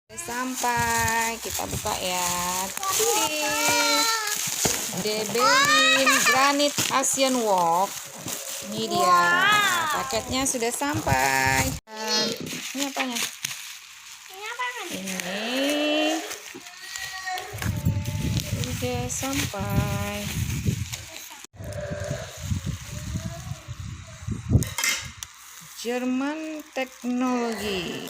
Sampai kita buka ya. Debelin Granit Asian Wok. Ini dia. Paketnya sudah sampai. Ini apanya? Ini sudah sampai. Jerman Teknologi.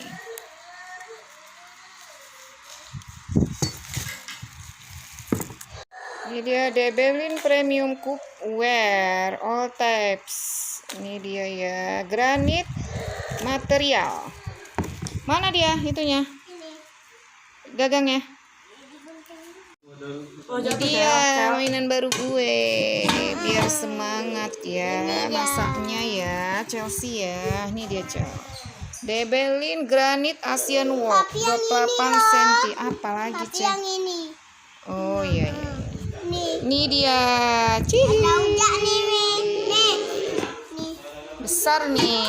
Ini dia Debelin Premium Cookware all types. Ini dia ya, granit material. Mana dia itunya? Gagangnya. Ini dia mainan baru gue. Biar semangat ya masaknya ya, Chelsea ya. Ini dia Debelin Granit Asian Wok 28 cm. Apalagi yang ini. Oh iya. Ini dia. Nih. Besar nih.